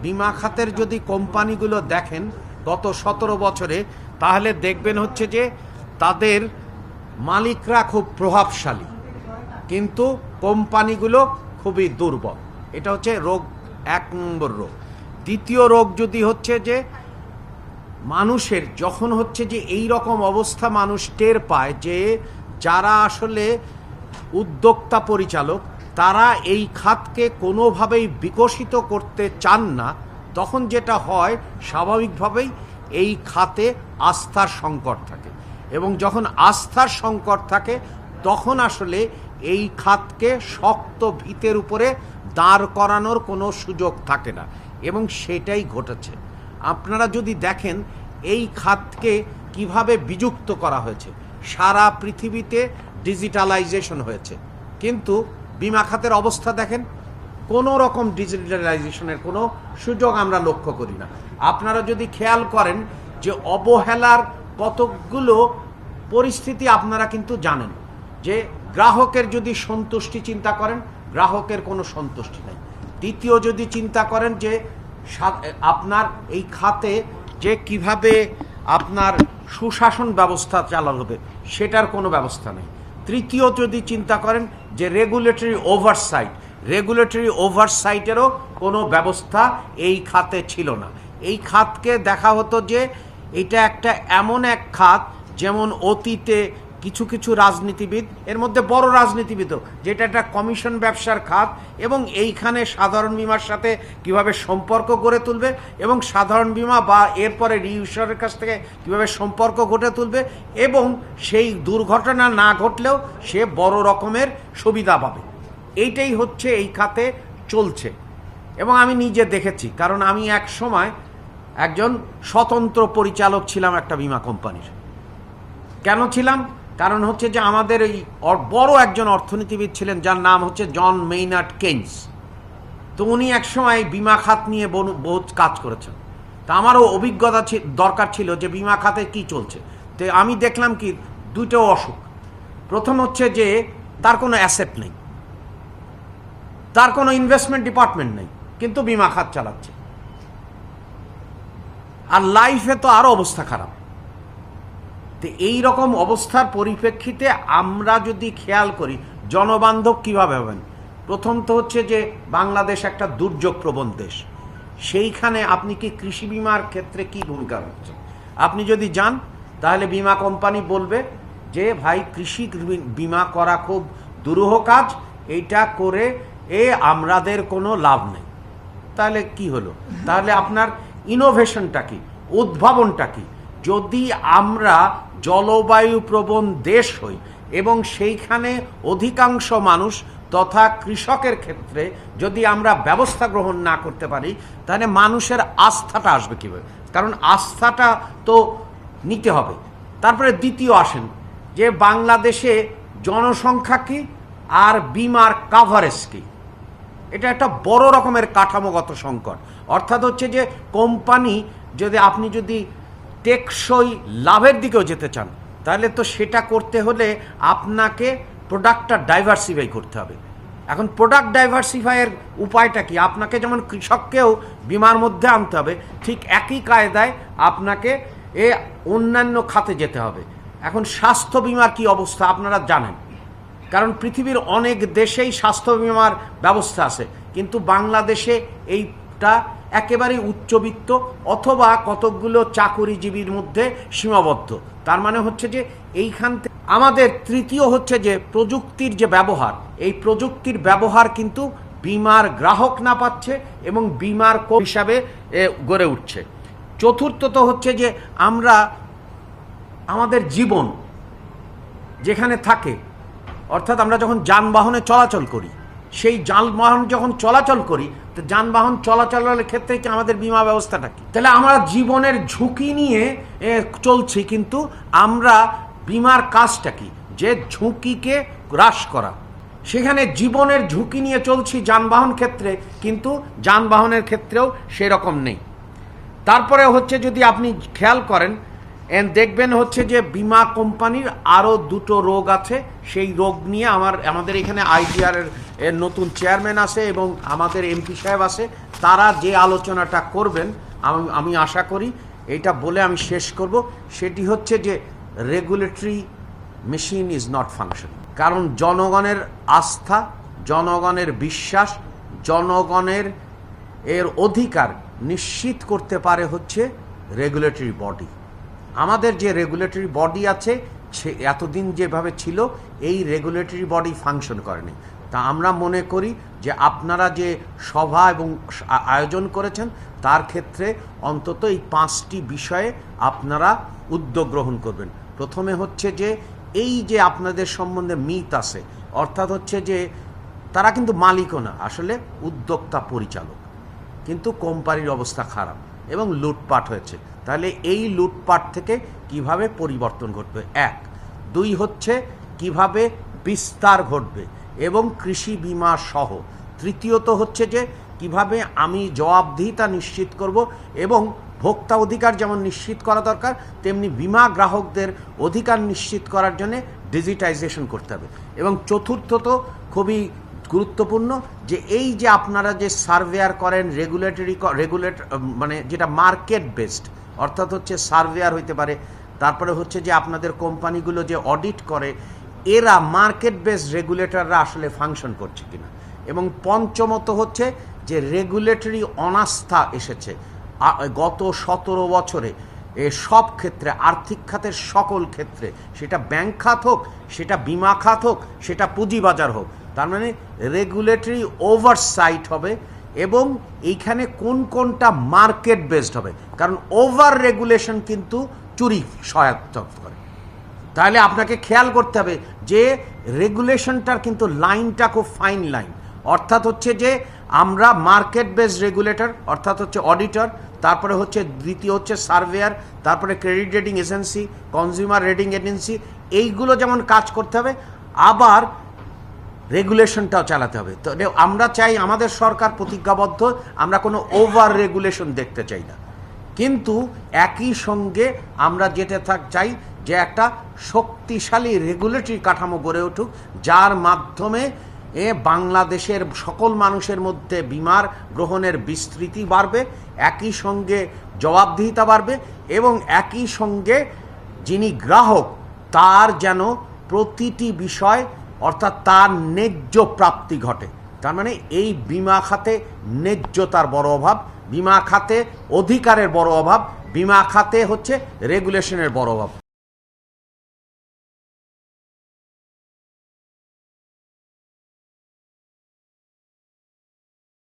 বিমা খাতের যদি কোম্পানিগুলো দেখেন গত 17 বছরে, তাহলে দেখবেন হচ্ছে যে তাদের মালিকরা খুব প্রভাবশালী, কিন্তু কোম্পানিগুলো খুবই দুর্বল। এটা হচ্ছে রোগ, 1 নম্বর রোগ। দ্বিতীয় রোগ যদি হচ্ছে যে মানুষের যখন হচ্ছে যে এই রকম অবস্থা মানুষ টের পায় যে যারা আসলে উদ্যোক্তা পরিচালক তারা এই খাতকে কোনোভাবেই বিকশিত করতে চান না, তখন যেটা হয় স্বাভাবিকভাবেই এই খাতে আস্থার সংকট থাকে, এবং যখন আস্থার সংকট থাকে তখন আসলে এই খাতকে শক্ত ভিতের উপরে দাঁড় করানোর কোনো সুযোগ থাকে না, এবং সেটাই ঘটেছে। আপনারা যদি দেখেন এই খাতকে কিভাবে বিযুক্ত করা হয়েছে, সারা পৃথিবীতে ডিজিটালাইজেশন হয়েছে, কিন্তু বিমা খাতের অবস্থা দেখেন, কোনো রকম ডিজিটালাইজেশনের কোনো সুযোগ আমরা লক্ষ্য করি না। আপনারা যদি খেয়াল করেন যে অবহেলার কতকগুলো পরিস্থিতি আপনারা কিন্তু জানেন, যে গ্রাহকের যদি সন্তুষ্টি চিন্তা করেন, গ্রাহকের কোনো সন্তুষ্টি নেই। দ্বিতীয় যদি চিন্তা করেন যে আপনার এই খাতে যে কিভাবে আপনার সুশাসন ব্যবস্থা চালানো হবে, সেটার কোনো ব্যবস্থা নেই। তৃতীয় যদি চিন্তা করেন যে রেগুলেটরি ওভারসাইটেরও কোনো ব্যবস্থা এই খাতে ছিল না। এই খাতকে দেখা হতো যে এটা একটা এমন এক খাত, যেমন অতীতে কিছু কিছু রাজনীতিবিদ, এর মধ্যে বড় রাজনীতিবিদও, যেটা একটা কমিশন ব্যবসার খাত, এবং এইখানে সাধারণ বীমার সাথে কিভাবে সম্পর্ক গড়ে তুলবে, এবং সাধারণ বীমা বা এরপরে রিইন্স্যুরের কাছ থেকে কিভাবে সম্পর্ক গড়ে তুলবে, এবং সেই দুর্ঘটনা না ঘটলেও সে বড় রকমের সুবিধা পাবে। এইটাই হচ্ছে এই খাতে চলছে, এবং আমি নিজে দেখেছি, কারণ আমি এক সময় একজন স্বতন্ত্র পরিচালক ছিলাম একটা বীমা কোম্পানির। কেন ছিলাম? কারণ হচ্ছে যে আমাদের এই বড় একজন অর্থনীতিবিদ ছিলেন, যার নাম হচ্ছে জন মেইনার্ড কেইন্স। তো উনি একসময় বিমা খাত নিয়ে বহুত কাজ করেছেন। তা আমারও অভিজ্ঞতা দরকার ছিল যে বিমা খাতে কি চলছে। তো আমি দেখলাম কি দুটো অসুখ। প্রথম হচ্ছে যে তার কোনো অ্যাসেট নেই, তার কোনো ইনভেস্টমেন্ট ডিপার্টমেন্ট নেই, কিন্তু বিমা খাত চালাচ্ছে। আর লাইফে তো আরও অবস্থা খারাপ। তো এই রকম অবস্থার পরিপ্রেক্ষিতে আমরা যদি খেয়াল করি জনবান্ধব কিভাবে হবেন, প্রথম তো হচ্ছে যে বাংলাদেশ একটা দুর্যোগ প্রবণ দেশ। সেইখানে আপনি কি কৃষি বিমার ক্ষেত্রে কি ভূমিকা হচ্ছে? আপনি যদি যান তাহলে বিমা কোম্পানি বলবে যে ভাই কৃষি বিমা করা খুব দুরূহ কাজ, এইটা করে আমাদের কোনো লাভ নেই। তাহলে কি হলো? তাহলে আপনার ইনোভেশনটা কি, উদ্ভাবনটা কি? যদি আমরা জলবায়ু প্রবণ দেশ হই এবং সেইখানে অধিকাংশ মানুষ তথা কৃষকের ক্ষেত্রে যদি আমরা ব্যবস্থা গ্রহণ না করতে পারি, তাহলে মানুষের আস্থাটা আসবে কীভাবে? কারণ আস্থাটা তো নিতে হবে। তারপরে দ্বিতীয় আসেন যে বাংলাদেশে জনসংখ্যা কি আর বিমার কাভারেজ কি। এটা একটা বড় রকমের কাঠামোগত সংকট। অর্থাৎ হচ্ছে যে কোম্পানি আপনি যদি টেকসই লাভের দিকেও যেতে চান, তাহলে তো সেটা করতে হলে আপনাকে প্রোডাক্টটা ডাইভার্সিফাই করতে হবে। এখন প্রোডাক্ট ডাইভার্সিফাইয়ের উপায়টা কি? আপনাকে যেমন কৃষককেও বিমার মধ্যে আনতে হবে, ঠিক একই কায়দায় আপনাকে অন্যান্য খাতে যেতে হবে। এখন স্বাস্থ্য বিমার কি অবস্থা আপনারা জানেন, কারণ পৃথিবীর অনেক দেশেই স্বাস্থ্য বিমার ব্যবস্থা আছে, কিন্তু বাংলাদেশে এইটা একেবারেই উচ্চবিত্ত অথবা কতকগুলো চাকুরিজীবীর মধ্যে সীমাবদ্ধ। তার মানে হচ্ছে যে এইখান থেকে আমাদের তৃতীয় হচ্ছে যে প্রযুক্তির যে ব্যবহার, এই প্রযুক্তির ব্যবহার কিন্তু বিমার গ্রাহক না পাচ্ছে এবং বিমার হিসাবে গড়ে উঠছে। চতুর্থত হচ্ছে যে আমাদের জীবন যেখানে থাকে, অর্থাৎ আমরা যখন যানবাহনে চলাচল করি, সেই যানবাহন যখন চলাচল করি, তো যানবাহন চলাচলের ক্ষেত্রে কি আমাদের বিমা ব্যবস্থাটা কি? তাহলে আমরা জীবনের ঝুঁকি নিয়ে চলছি, কিন্তু আমরা বিমার কাজটা কি? যে ঝুঁকিকে হ্রাস করা। সেখানে জীবনের ঝুঁকি নিয়ে চলছি যানবাহন ক্ষেত্রে, কিন্তু যানবাহনের ক্ষেত্রেও সেরকম নেই। তারপরে হচ্ছে যদি আপনি খেয়াল করেন দেখবেন হচ্ছে যে বিমা কোম্পানির আরও দুটো রোগ আছে। সেই রোগ নিয়ে আমাদের এখানে আইডিআর এর নতুন চেয়ারম্যান আছে এবং আমাদের এমপি সাহেব আছে, তারা যে আলোচনাটা করবেন আমি আশা করি এইটা বলে আমি শেষ করব, সেটি হচ্ছে যে regulatory machine is not function. কারণ জনগণের আস্থা, জনগণের বিশ্বাস, জনগণের অধিকার নিশ্চিত করতে পারে হচ্ছে রেগুলেটরি বডি। আমাদের যে রেগুলেটরি বডি আছে সে এতদিন যেভাবে ছিল এই রেগুলেটরি বডি ফাংশন করেনি। তা আমরা মনে করি যে আপনারা যে সভা এবং আয়োজন করেছেন তার ক্ষেত্রে অন্তত এই 5টি বিষয়ে আপনারা উদ্যোগ গ্রহণ করবেন। প্রথমে হচ্ছে যে এই যে আপনাদের সম্বন্ধে মিথ আছে, অর্থাৎ হচ্ছে যে তারা কিন্তু মালিকও না, আসলে উদ্যোক্তা পরিচালক, কিন্তু কোম্পানির অবস্থা খারাপ এবং লুটপাট হয়েছে। তাহলে এই লুটপাট থেকে কিভাবে পরিবর্তন ঘটবে, 1। 2 হচ্ছে কিভাবে বিস্তার ঘটবে এবং কৃষি বীমা সহ। তৃতীয়ত হচ্ছে যে কিভাবে আমি জবাবদিহিতা নিশ্চিত করব এবং ভোক্তা অধিকার যেমন নিশ্চিত করা দরকার তেমনি বীমা গ্রাহকদের অধিকার নিশ্চিত করার জন্য ডিজিটাইজেশন করতে হবে। এবং চতুর্থত খুবই গুরুত্বপূর্ণ যে এই যে আপনারা যে সার্ভেয়ার করেন মানে যেটা মার্কেট বেসড, অর্থাৎ হচ্ছে সার্ভেয়ার হইতে পারে, তারপরে হচ্ছে যে আপনাদের কোম্পানিগুলো যে অডিট করে এরা মার্কেট বেসড রেগুলেটররা আসলে ফাংশন করছে কিনা। এবং পঞ্চমত হচ্ছে যে রেগুলেটরি অনাস্থা এসেছে গত 17 বছরে সব ক্ষেত্রে, আর্থিক খাতের সকল ক্ষেত্রে, সেটা ব্যাংক খাত হোক, সেটা বিমা খাত হোক, সেটা পুঁজিবাজার হোক। তার মানে রেগুলেটরি ওভারসাইট হবে এবং এইখানে কোনটা মার্কেট বেসড হবে, কারণ ওভার রেগুলেশন কিন্তু চুরি সহায়তা করে। তাহলে আপনাকে খেয়াল করতে হবে যে রেগুলেশনটার কিন্তু লাইনটা খুব ফাইন লাইন, অর্থাৎ হচ্ছে যে আমরা মার্কেট বেসড রেগুলেটর অর্থাৎ হচ্ছে অডিটর, তারপরে হচ্ছে দ্বিতীয় হচ্ছে সার্ভেয়ার, তারপরে credit rating agency, consumer rating agency, এইগুলো যেমন কাজ করতে হবে আবার রেগুলেশনটাও চালাতে হবে। তো আমরা চাই, আমাদের সরকার প্রতিজ্ঞাবদ্ধ, আমরা কোনো ওভার রেগুলেশন দেখতে চাই না, কিন্তু একই সঙ্গে আমরা যেতে চাই যে একটা শক্তিশালী রেগুলেটরি কাঠামো গড়ে উঠুক যার মাধ্যমে বাংলাদেশের সকল মানুষের মধ্যে বীমার গ্রহণের বিস্তৃতি বাড়বে, একই সঙ্গে জবাবদিহিতা বাড়বে এবং একই সঙ্গে যিনি গ্রাহক তার যেন প্রতিটি বিষয় অর্থাৎ তার ন্যায্য প্রাপ্তি ঘটে। তার মানে এই বীমা খাতে ন্যায্যতার বড় অভাব, বীমা খাতে অধিকারের বড় অভাব, বীমা খাতে হচ্ছে রেগুলেশনের বড় অভাব।